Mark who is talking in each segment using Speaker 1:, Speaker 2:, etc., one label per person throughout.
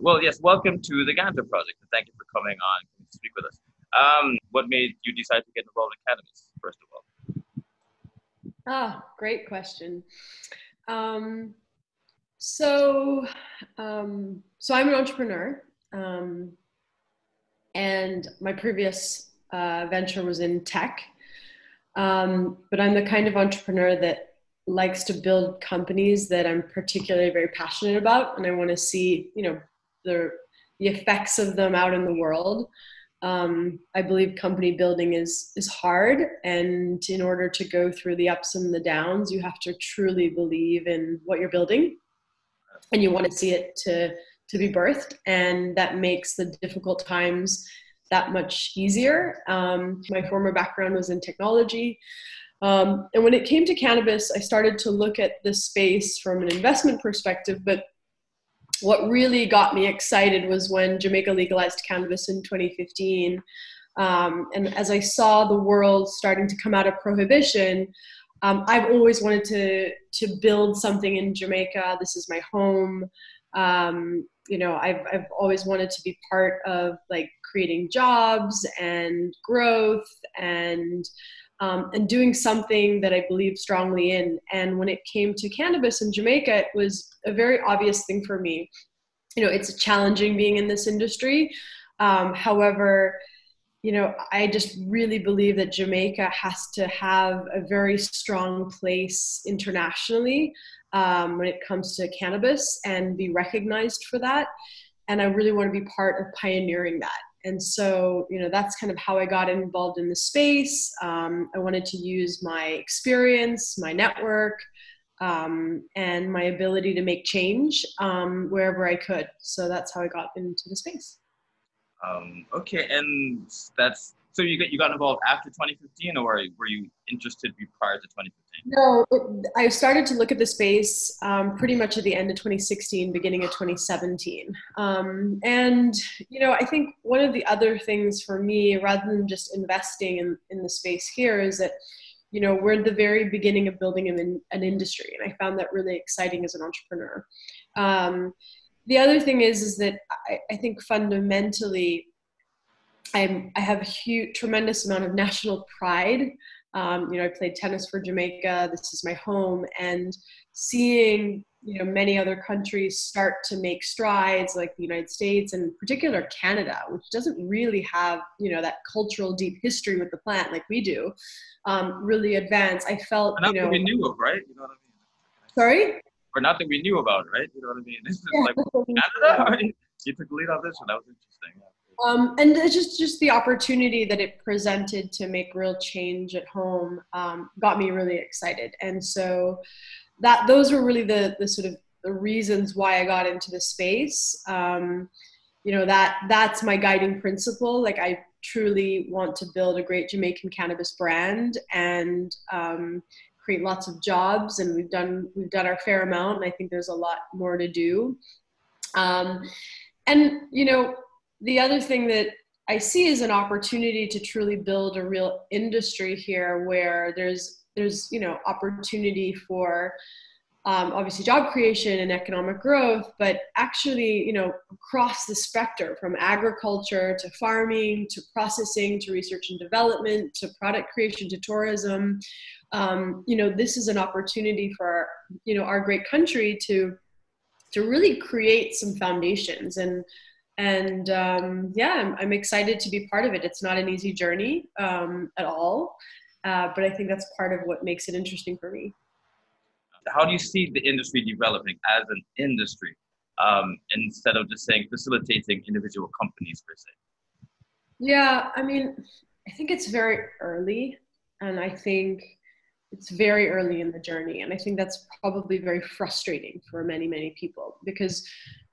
Speaker 1: Well, yes, welcome to the Ganja Project, and thank you for coming on to speak with us. What made you decide to get involved in cannabis, first of all?
Speaker 2: Great question. Um, so, so I'm an entrepreneur, and my previous venture was in tech. But I'm the kind of entrepreneur that likes to build companies that I'm particularly very passionate about, and I want to see, the effects of them out in the world. I believe company building is hard, and in order to go through the ups and the downs, you have to truly believe in what you're building, and you want to see it to be birthed, and that makes the difficult times that much easier. My former background was in technology. And when it came to cannabis, I started to look at this space from an investment perspective, but what really got me excited was when Jamaica legalized cannabis in 2015. And as I saw the world starting to come out of prohibition, I've always wanted to build something in Jamaica. This is my home. I've always wanted to be part of like creating jobs and growth and doing something that I believe strongly in. And when it came to cannabis in Jamaica, it was a very obvious thing for me. It's challenging being in this industry. However, I just really believe that Jamaica has to have a very strong place internationally when it comes to cannabis and be recognized for that. And I really want to be part of pioneering that. And so, that's kind of how I got involved in the space. I wanted to use my experience, my network, and my ability to make change wherever I could. So that's how I got into the space.
Speaker 1: Okay, and that's so you got involved after 2015, or were you interested prior to 2015?
Speaker 2: No, I started to look at the space pretty much at the end of 2016, beginning of 2017. And, I think one of the other things for me, rather than just investing in the space here, is that, we're at the very beginning of building an industry. And I found that really exciting as an entrepreneur. The other thing is that I think fundamentally, I have a tremendous amount of national pride. I played tennis for Jamaica. This is my home, and seeing many other countries start to make strides, like the United States and in particular Canada, which doesn't really have that cultural deep history with the plant like we do, really advance. I felt
Speaker 1: not that we knew of, right? You know what I mean?
Speaker 2: Sorry.
Speaker 1: Or not that we knew about, right? You know what I mean? This is like Canada. You took the lead on this one. That was interesting. Yeah.
Speaker 2: And it's just the opportunity that it presented to make real change at home got me really excited. And so those were really the sort of the reasons why I got into the space. That's my guiding principle. Like, I truly want to build a great Jamaican cannabis brand and create lots of jobs. And we've done our fair amount, and I think there's a lot more to do. The other thing that I see is an opportunity to truly build a real industry here, where there's opportunity for obviously job creation and economic growth, but actually, across the spectrum, from agriculture to farming to processing to research and development to product creation to tourism. This is an opportunity for our great country to really create some foundations. And I'm excited to be part of it. It's not an easy journey at all, but I think that's part of what makes it interesting for me.
Speaker 1: How do you see the industry developing as an industry, instead of just saying facilitating individual companies per se?
Speaker 2: Yeah, I mean, I think it's very early, and I think it's very early in the journey. And I think that's probably very frustrating for many, many people, because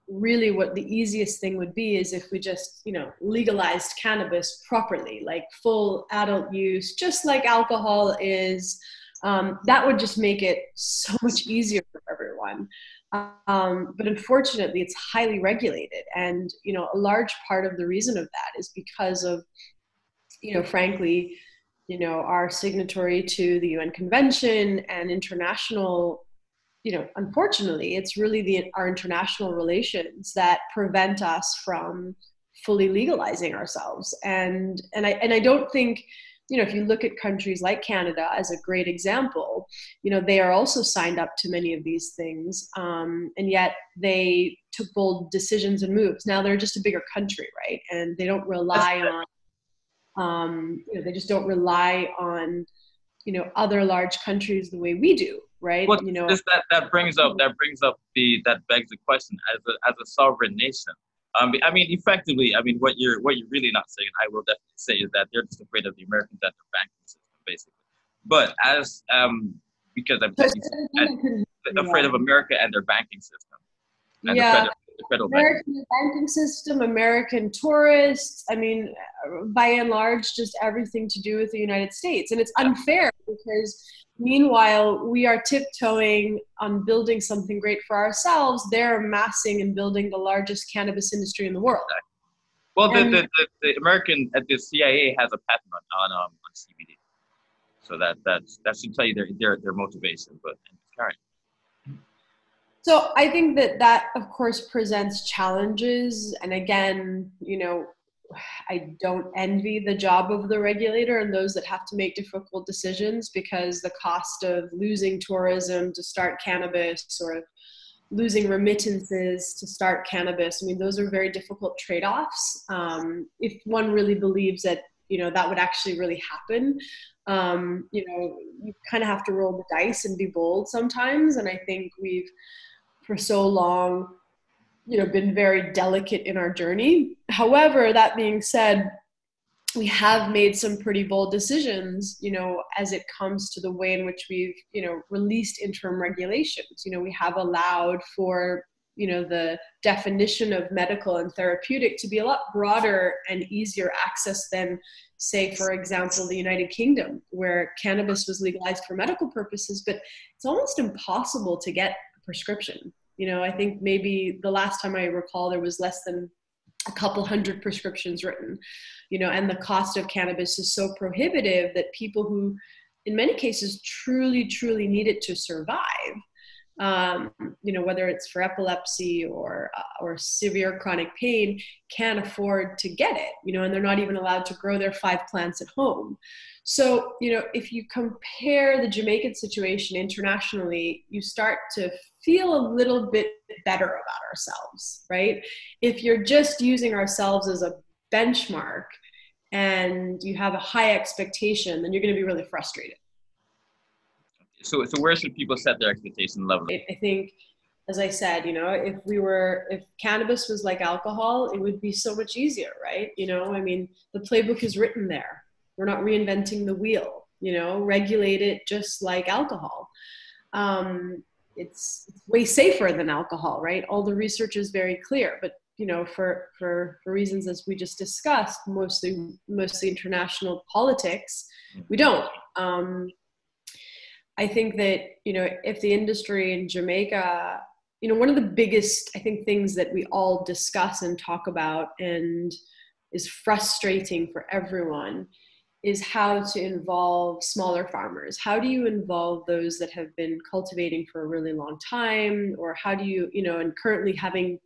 Speaker 2: really what the easiest thing would be is if we just, legalized cannabis properly, like full adult use, just like alcohol is. That would just make it so much easier for everyone. But unfortunately, it's highly regulated. And, a large part of the reason of that is because of, frankly, our signatory to the UN Convention and international unfortunately, it's really our international relations that prevent us from fully legalizing ourselves. And I don't think, if you look at countries like Canada as a great example, they are also signed up to many of these things, and yet they took bold decisions and moves. Now they're just a bigger country, right? And they don't rely on, they just don't rely on, other large countries the way we do, right?
Speaker 1: Well, that brings up that begs the question, as a sovereign nation. I mean, effectively, I mean, what you're really not saying, I will definitely say, is that they're just afraid of the Americans and their banking system, basically. But as because I'm afraid of America and their banking system and the federal
Speaker 2: American banking system, American tourists. I mean, by and large, just everything to do with the United States. And it's unfair because meanwhile, we are tiptoeing on building something great for ourselves. They're amassing and building the largest cannabis industry in the world.
Speaker 1: Well, the American, the CIA has a patent on CBD. So that should tell you their motivation, but current.
Speaker 2: So I think that of course presents challenges. And again, I don't envy the job of the regulator and those that have to make difficult decisions, because the cost of losing tourism to start cannabis, or losing remittances to start cannabis, I mean, those are very difficult trade-offs. If one really believes that, that would actually really happen, you kind of have to roll the dice and be bold sometimes. And I think we've, for so long, been very delicate in our journey. However, that being said, we have made some pretty bold decisions, as it comes to the way in which we've, released interim regulations. We have allowed for, the definition of medical and therapeutic to be a lot broader and easier access than, say, for example, the United Kingdom, where cannabis was legalized for medical purposes, but it's almost impossible to get a prescription. I think maybe the last time I recall, there was less than a couple hundred prescriptions written, and the cost of cannabis is so prohibitive that people who, in many cases, truly, truly need it to survive, whether it's for epilepsy or severe chronic pain, can't afford to get it, and they're not even allowed to grow their 5 plants at home. So, if you compare the Jamaican situation internationally, you start to feel a little bit better about ourselves, right? If you're just using ourselves as a benchmark and you have a high expectation, then you're going to be really frustrated.
Speaker 1: So where should people set their expectation level?
Speaker 2: I think, as I said, if cannabis was like alcohol, it would be so much easier, right? I mean, the playbook is written there. We're not reinventing the wheel, regulate it just like alcohol. It's way safer than alcohol, right? All the research is very clear, but for reasons as we just discussed, mostly international politics, we don't. I think that, if the industry in Jamaica, one of the biggest, I think, things that we all discuss and talk about and is frustrating for everyone is how to involve smaller farmers. How do you involve those that have been cultivating for a really long time? Or how do you, and currently having,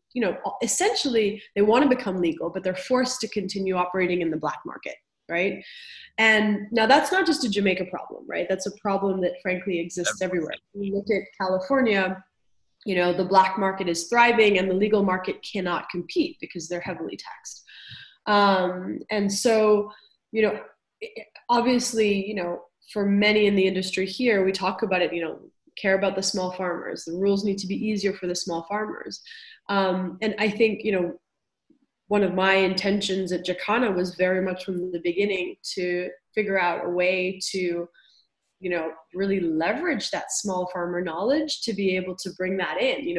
Speaker 2: essentially they want to become legal, but they're forced to continue operating in the black market, right? And now that's not just a Jamaica problem, right? That's a problem that frankly exists everywhere. When you look at California, the black market is thriving and the legal market cannot compete because they're heavily taxed. And so, obviously, for many in the industry here, we talk about it, care about the small farmers. The rules need to be easier for the small farmers. And I think, one of my intentions at Jacana was very much from the beginning to figure out a way to, really leverage that small farmer knowledge to be able to bring that in.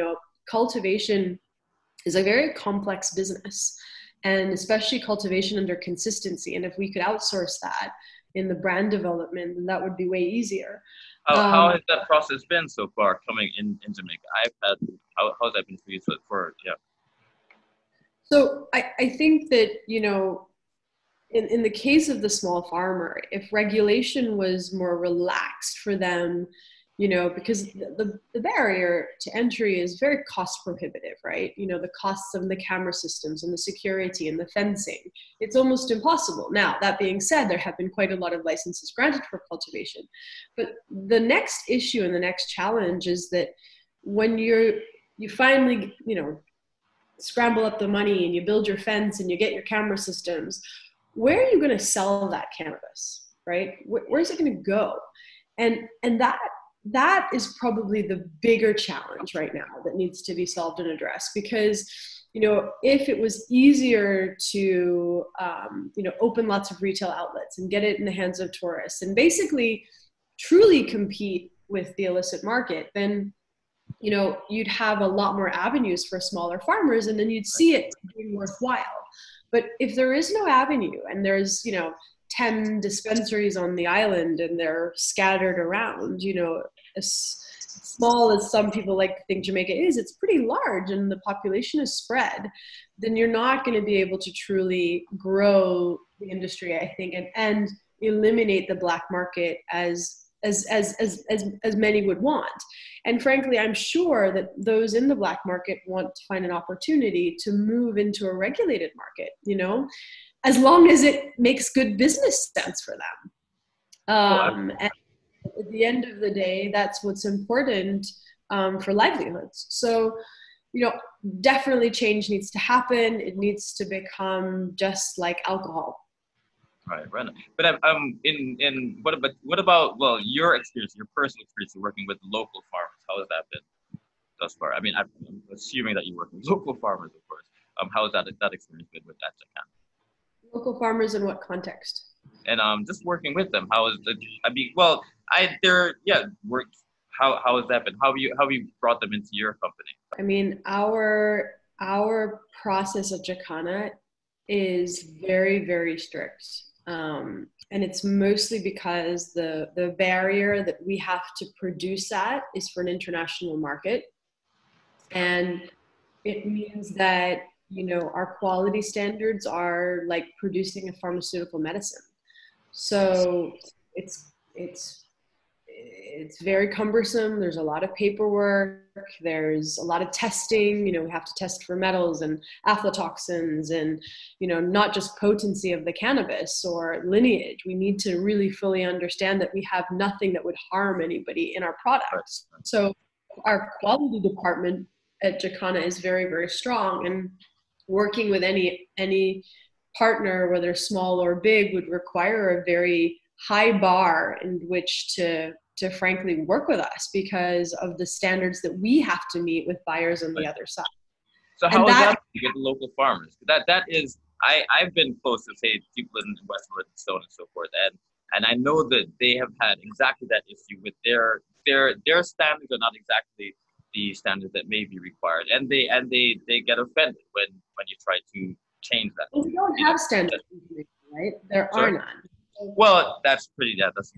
Speaker 2: Cultivation is a very complex business, and especially cultivation under consistency. And if we could outsource that in the brand development, then that would be way easier.
Speaker 1: How has that process been so far coming in Jamaica? How's that been for you?
Speaker 2: So I think that, in the case of the small farmer, if regulation was more relaxed for them, because the barrier to entry is very cost prohibitive, right? The costs of the camera systems and the security and the fencing, it's almost impossible. Now, that being said, there have been quite a lot of licenses granted for cultivation. But the next issue and the next challenge is that when you finally, scramble up the money and you build your fence and you get your camera systems, where are you going to sell that cannabis, right? Where's it going to go? And that is probably the bigger challenge right now that needs to be solved and addressed, because if it was easier to open lots of retail outlets and get it in the hands of tourists and basically truly compete with the illicit market, then you'd have a lot more avenues for smaller farmers, and then you'd see it being worthwhile. But if there is no avenue and there's 10 dispensaries on the island and they're scattered around, as small as some people like to think Jamaica is, it's pretty large and the population is spread, then you're not going to be able to truly grow the industry, I think, and eliminate the black market as many would want. And frankly, I'm sure that those in the black market want to find an opportunity to move into a regulated market, as long as it makes good business sense for them. And at the end of the day, that's what's important for livelihoods. So, definitely change needs to happen. It needs to become just like alcohol.
Speaker 1: Right. But in what about your experience, your personal experience of working with local farmers? How has that been thus far? I mean, I'm assuming that you work with local farmers, of course. How has that experience been with Jacana?
Speaker 2: Local farmers in what context?
Speaker 1: And just working with them. How is it? I mean, work. How has that been? How have you brought them into your company?
Speaker 2: I mean, our process at Jacana is very, very strict. And it's mostly because the barrier that we have to produce at is for an international market. And it means that, our quality standards are like producing a pharmaceutical medicine. So it's very cumbersome. There's a lot of paperwork. There's a lot of testing. We have to test for metals and aflatoxins and, not just potency of the cannabis or lineage. We need to really fully understand that we have nothing that would harm anybody in our products. So our quality department at Jacana is very, very strong, and working with any partner, whether small or big, would require a very high bar in which to frankly work with us because of the standards that we have to meet with buyers on the other side.
Speaker 1: So how is that with local farmers? That is, I've been close to, say, people in Westwood and so on and so forth, and I know that they have had exactly that issue with their standards are not exactly the standards that may be required, and they get offended when you try to change that.
Speaker 2: Well, we don't have standards, right? There are none.
Speaker 1: Well, that's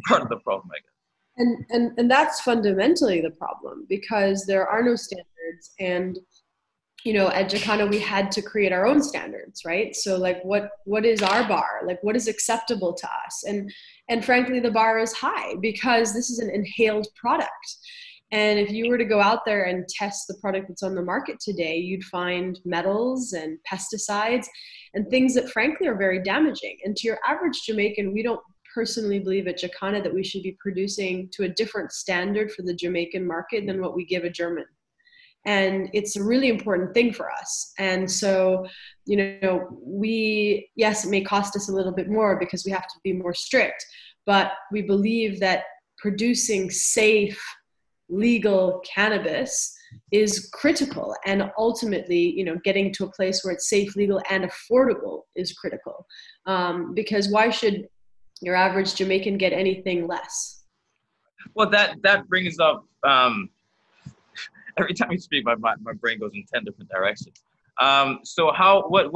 Speaker 1: part of the problem, I guess.
Speaker 2: And that's fundamentally the problem, because there are no standards. And, at Jacana, we had to create our own standards, right? So like, what is our bar? Like, what is acceptable to us? And frankly, the bar is high because this is an inhaled product. And if you were to go out there and test the product that's on the market today, you'd find metals and pesticides and things that frankly are very damaging. And to your average Jamaican, we don't personally believe at Jacana that we should be producing to a different standard for the Jamaican market than what we give a German. And it's a really important thing for us. And so, yes, it may cost us a little bit more because we have to be more strict, but we believe that producing safe, legal cannabis is critical, and ultimately, getting to a place where it's safe, legal, and affordable is critical. Because why should your average Jamaican get anything less?
Speaker 1: Well, that brings up every time you speak, my brain goes in 10 different directions. So what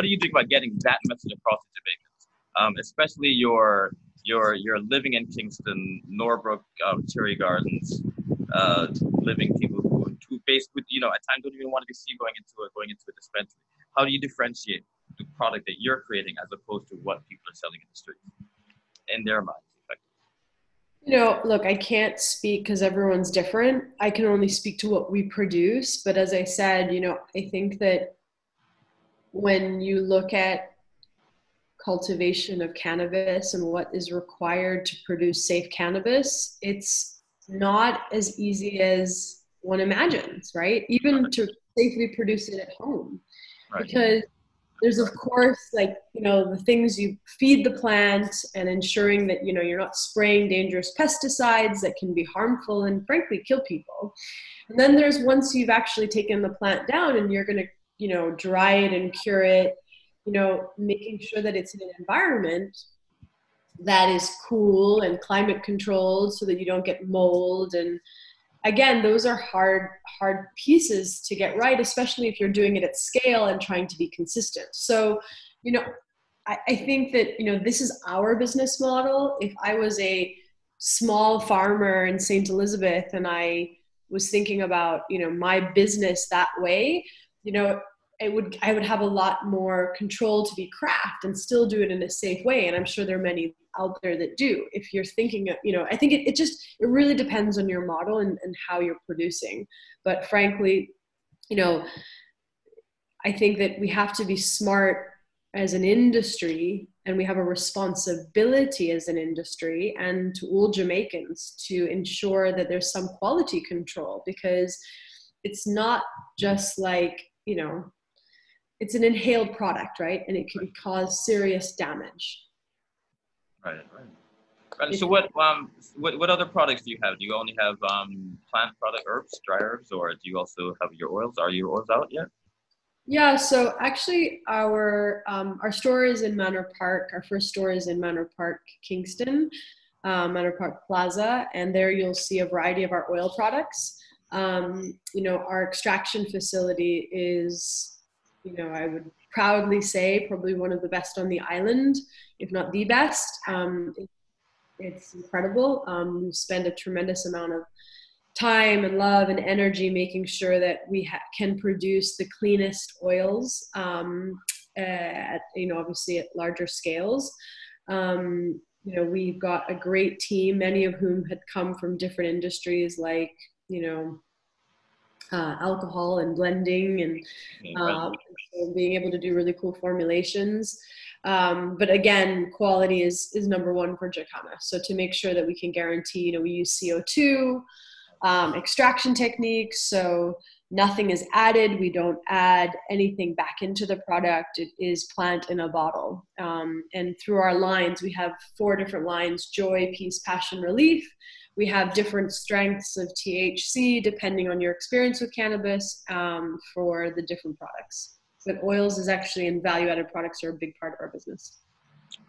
Speaker 1: do you think about getting that message across to Jamaicans, especially your living in Kingston, Norbrook, Cherry Gardens, living people who basically, at times don't even want to be seen going into a dispensary. How do you differentiate the product that you're creating as opposed to what people are selling in the streets in their minds, effectively?
Speaker 2: Look, I can't speak because everyone's different. I can only speak to what we produce. But as I said, I think that when you look at cultivation of cannabis and what is required to produce safe cannabis, it's not as easy as one imagines, right? Even to safely produce it at home.
Speaker 1: Right.
Speaker 2: Because there's of course the things you feed the plant and ensuring that you're not spraying dangerous pesticides that can be harmful and frankly kill people. And then there's once you've actually taken the plant down and you're going to dry it and cure it, making sure that it's in an environment that is cool and climate controlled so that you don't get mold. And again, those are hard pieces to get right, especially if you're doing it at scale and trying to be consistent. So, I think that, this is our business model. If I was a small farmer in St. Elizabeth and I was thinking about, my business that way, I would have a lot more control to be craft and still do it in a safe way. And I'm sure there are many out there that do. If you're thinking, I think it really depends on your model and how you're producing. But frankly, I think that we have to be smart as an industry, and we have a responsibility as an industry and to all Jamaicans to ensure that there's some quality control, because it's not just like, it's an inhaled product, right? And it can cause serious damage.
Speaker 1: Right. And so what other products do you have? Do you only have plant product herbs, dry herbs, or do you also have your oils? Are your oils out yet?
Speaker 2: Yeah, so actually our store is in Manor Park. Our first store is in Manor Park, Kingston, Manor Park Plaza, and there you'll see a variety of our oil products. Our extraction facility is, I would proudly say probably one of the best on the island, if not the best. It's incredible. We spend a tremendous amount of time and love and energy making sure that we can produce the cleanest oils at, obviously at larger scales. We've got a great team, many of whom had come from different industries like, alcohol and blending and so being able to do really cool formulations. But again, quality is number one for Jacana. So to make sure that we can guarantee, we use CO2, extraction techniques, so nothing is added. We don't add anything back into the product. It is plant in a bottle. And through our lines, we have 4 different lines: joy, peace, passion, relief. We have different strengths of THC depending on your experience with cannabis for the different products. But oils is actually, and value-added products are a big part of our business.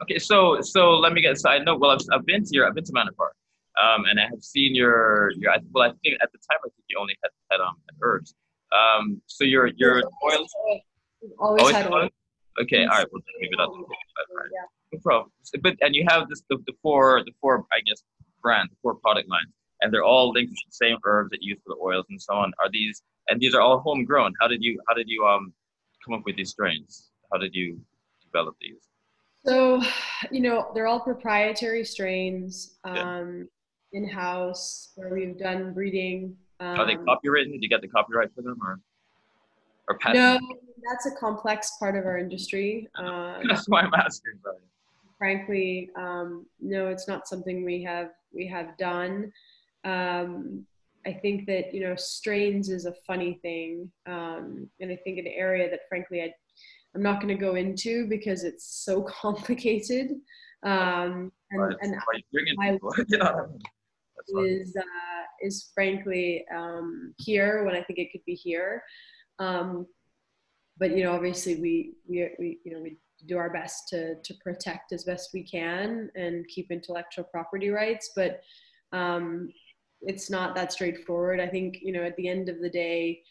Speaker 1: Okay, so let me get. So I know. Well, I've been to Manor Park, and I have seen your. Well, I think at the time I think you only had herbs. So your oils.
Speaker 2: We've always had oil.
Speaker 1: Okay, all right. We'll leave it up. Right. No problem. But and you have the four I guess brand, the 4 product lines, and they're all linked to the same herbs that you use for the oils and so on. These are all homegrown? How did you come up with these strains? How did you develop these?
Speaker 2: So, they're all proprietary strains, in-house, where we've done breeding.
Speaker 1: Are they copywritten? Did you get the copyright for them, or patent?
Speaker 2: No, that's a complex part of our industry.
Speaker 1: That's why I'm asking. Sorry.
Speaker 2: Frankly, no, it's not something we have done. I think that, strains is a funny thing. And I think an area that frankly I'm not going to go into because it's so complicated. And my is frankly here when I think it could be here. But obviously we do our best to protect as best we can and keep intellectual property rights. But it's not that straightforward. I think, at the end of the day,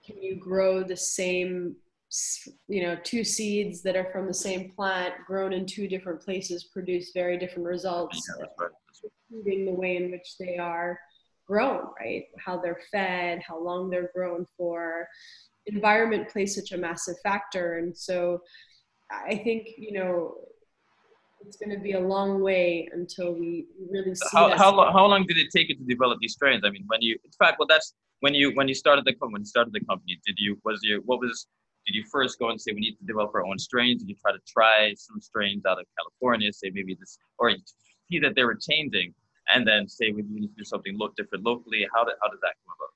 Speaker 2: can you grow the same, 2 seeds that are from the same plant grown in 2 different places produce very different results, including the way in which they are grown, right? How they're fed, how long they're grown for. Environment plays such a massive factor. And so I think, it's going to be a long way until we really see that.
Speaker 1: How long did it take you to develop these strains? I mean, when you, in fact, well, that's when you started the company. Did you first go and say we need to develop our own strains? Did you try some strains out of California, say maybe this, or you see that they were changing, and then say we need to do something look different locally? How did that come about?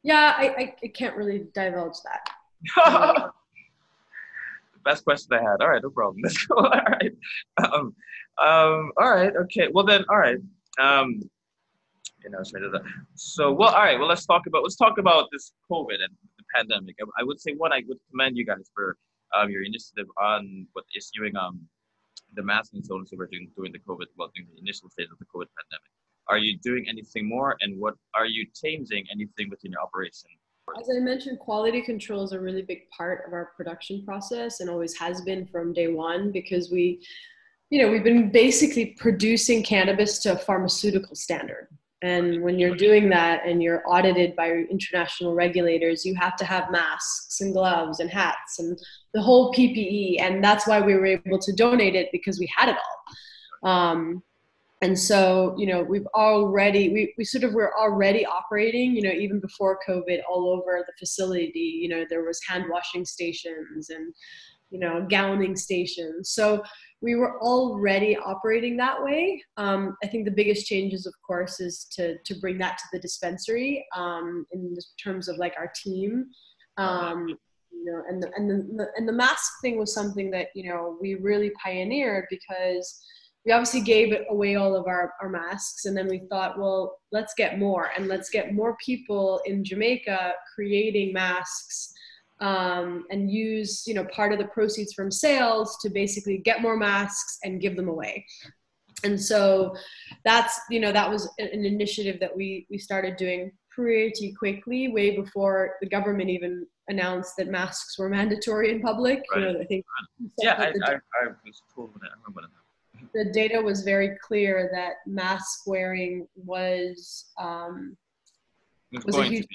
Speaker 2: Yeah, I can't really divulge that.
Speaker 1: Best question I had. All right, no problem. Let's go. All right. All right. Okay. Well then. All right. So well. All right. Well, let's talk about this COVID and the pandemic. I would say one. I would commend you guys for your initiative on what issuing the masks and so on and so forth during the COVID. Well, during the initial stage of the COVID pandemic. Are you doing anything more, and what are you changing anything within your operation?
Speaker 2: As I mentioned, quality control is a really big part of our production process and always has been from day one, because we've been basically producing cannabis to a pharmaceutical standard. And when you're doing that and you're audited by international regulators, you have to have masks and gloves and hats and the whole PPE. And that's why we were able to donate it, because we had it all. And so, we're already operating, even before COVID, all over the facility. There was hand washing stations and, gowning stations. So we were already operating that way. I think the biggest changes, of course, is to bring that to the dispensary in terms of like our team. And the mask thing was something that, we really pioneered, because we obviously gave away all of our masks, and then we thought, well, let's get more, and let's get more people in Jamaica creating masks, and use, part of the proceeds from sales to basically get more masks and give them away. And so that was an initiative that we started doing pretty quickly, way before the government even announced that masks were mandatory in public.
Speaker 1: Right.
Speaker 2: I think.
Speaker 1: Yeah, I was told that. I remember that.
Speaker 2: The data was very clear that mask wearing was a huge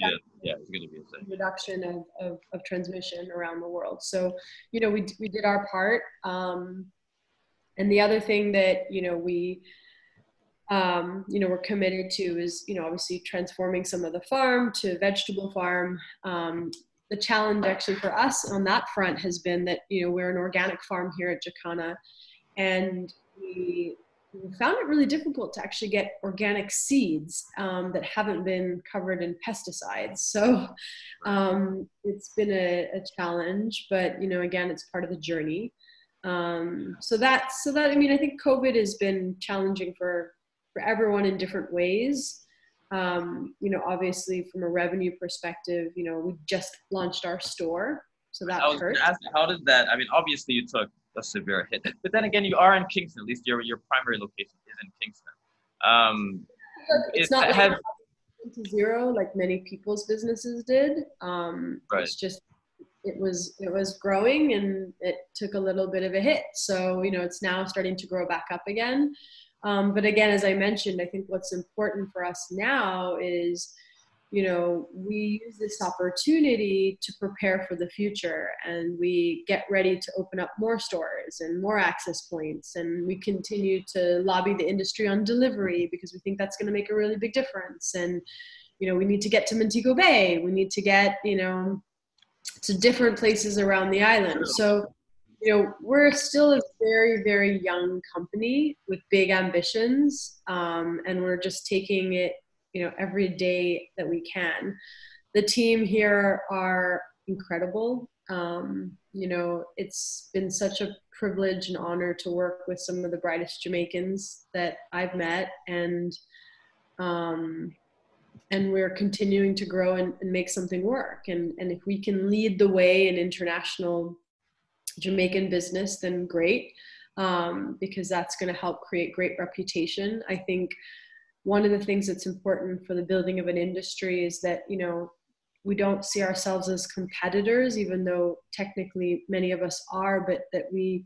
Speaker 2: reduction of transmission around the world. So, we did our part. And the other thing that, we're committed to is, obviously transforming some of the farm to vegetable farm. The challenge actually for us on that front has been that, we're an organic farm here at Jacana, and we found it really difficult to actually get organic seeds that haven't been covered in pesticides. So it's been a challenge, but again, it's part of the journey. So that I mean, I think COVID has been challenging for everyone in different ways. Obviously from a revenue perspective, we just launched our store, so that hurt.
Speaker 1: How did that? I mean, obviously you took a severe hit, but then again, you are in Kingston. At least your primary location is in Kingston.
Speaker 2: It's not like to zero like many people's businesses did. Right. It's just it was growing, and it took a little bit of a hit. So it's now starting to grow back up again. But again, as I mentioned, I think what's important for us now is, we use this opportunity to prepare for the future, and we get ready to open up more stores and more access points, and we continue to lobby the industry on delivery, because we think that's going to make a really big difference. And, we need to get to Montego Bay. We need to get, to different places around the island. So, we're still a very, very young company with big ambitions, and we're just taking it every day that we can. The team here are incredible. It's been such a privilege and honor to work with some of the brightest Jamaicans that I've met, and we're continuing to grow and make something work. And if we can lead the way in international Jamaican business, then great, because that's going to help create great reputation. I think one of the things that's important for the building of an industry is that, we don't see ourselves as competitors, even though technically many of us are, but that we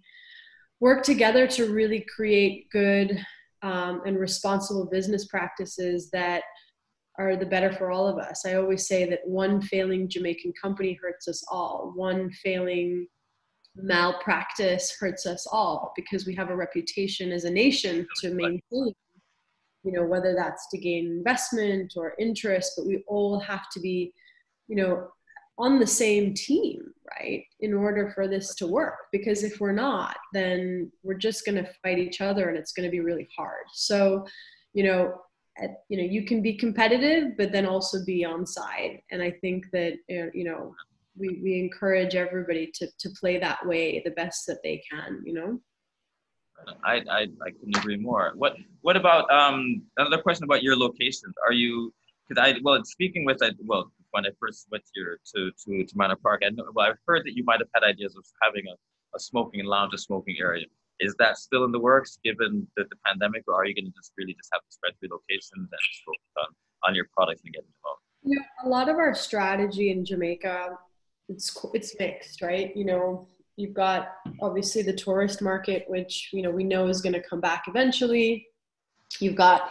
Speaker 2: work together to really create good and responsible business practices that are the better for all of us. I always say that one failing Jamaican company hurts us all. One failing malpractice hurts us all, because we have a reputation as a nation to maintain, whether that's to gain investment or interest, but we all have to be, on the same team, right, in order for this to work. Because if we're not, then we're just going to fight each other, and it's going to be really hard. So, you can be competitive, but then also be on side. And I think that, we encourage everybody to play that way the best that they can,
Speaker 1: I couldn't agree more. What about another question about your locations? Are you, speaking with when I first went here to Manor Park, I've heard that you might have had ideas of having a smoking lounge, a smoking area. Is that still in the works given the pandemic, or are you going to just really have to spread through locations and just focus on your products and getting them out?
Speaker 2: A lot of our strategy in Jamaica, it's mixed, right? You've got obviously the tourist market, which, we know is going to come back eventually. You've got,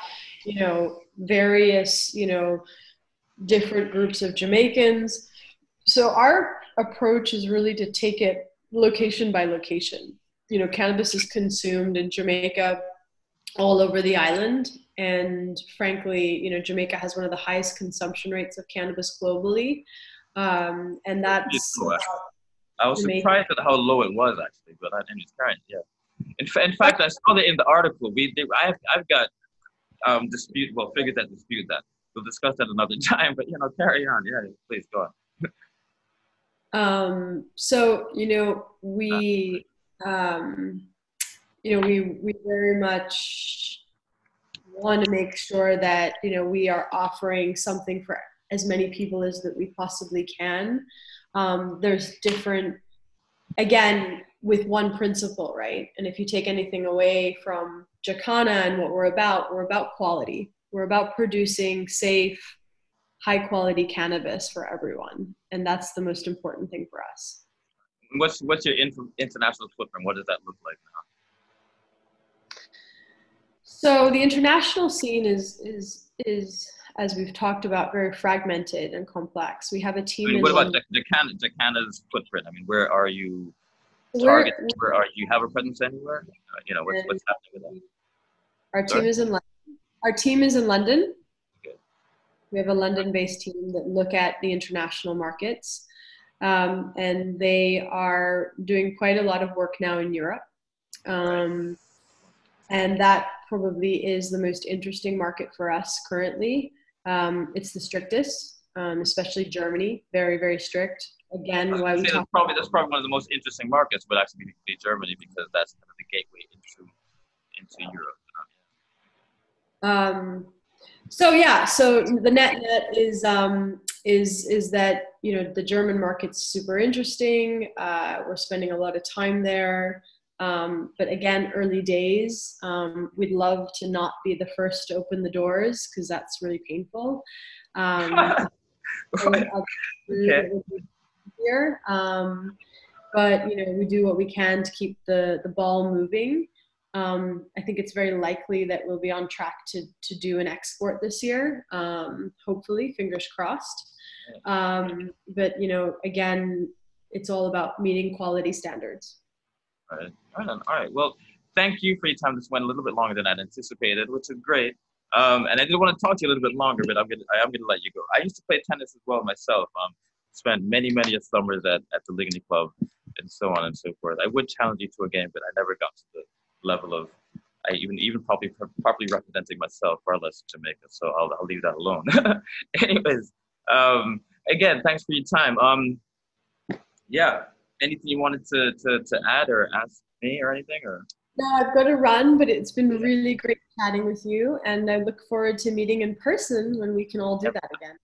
Speaker 2: various, different groups of Jamaicans. So our approach is really to take it location by location. Cannabis is consumed in Jamaica all over the island. And frankly, Jamaica has one of the highest consumption rates of cannabis globally. And that's...
Speaker 1: I was surprised at how low it was, actually, but it's current, yeah. In fact, I saw that in the article. I've got figures that dispute that. We'll discuss that another time, but carry on. Yeah, please go
Speaker 2: on. So we very much want to make sure that we are offering something for as many people as that we possibly can. There's different, again, with one principle, right? And if you take anything away from Jacana and what we're about quality. We're about producing safe, high quality cannabis for everyone. And that's the most important thing for us.
Speaker 1: What's your international footprint? What does that look like now?
Speaker 2: So the international scene is as we've talked about, very fragmented and complex. We have a team.
Speaker 1: What about Jacana's footprint? Where are you targeted? Where are you have a presence anywhere? What's happening with that?
Speaker 2: Our team is in London. Our team is in London. Okay. We have a London-based team that look at the international markets, and they are doing quite a lot of work now in Europe. And that probably is the most interesting market for us currently. It's the strictest, especially Germany, very, very strict. Again, why we talk
Speaker 1: that's probably one of the most interesting markets would actually be Germany, because that's kind of the gateway into Europe.
Speaker 2: So the net is that the German market's super interesting. We're spending a lot of time there. But again, early days. We'd love to not be the first to open the doors, because that's really painful. Here, but we do what we can to keep the ball moving. I think it's very likely that we'll be on track to do an export this year. Hopefully, fingers crossed. But again, it's all about meeting quality standards.
Speaker 1: All right. Well, thank you for your time. This went a little bit longer than I'd anticipated, which is great. And I did want to talk to you a little bit longer, but I am gonna let you go. I used to play tennis as well myself. Spent many a summers at the Ligny Club and so on and so forth. I would challenge you to a game, but I never got to the level of even properly representing myself, far less Jamaica. So I'll leave that alone. Anyways, again, thanks for your time. Yeah. Anything you wanted to add or ask me or anything? Or
Speaker 2: no, I've got to run, but it's been really great chatting with you, and I look forward to meeting in person when we can all do that again.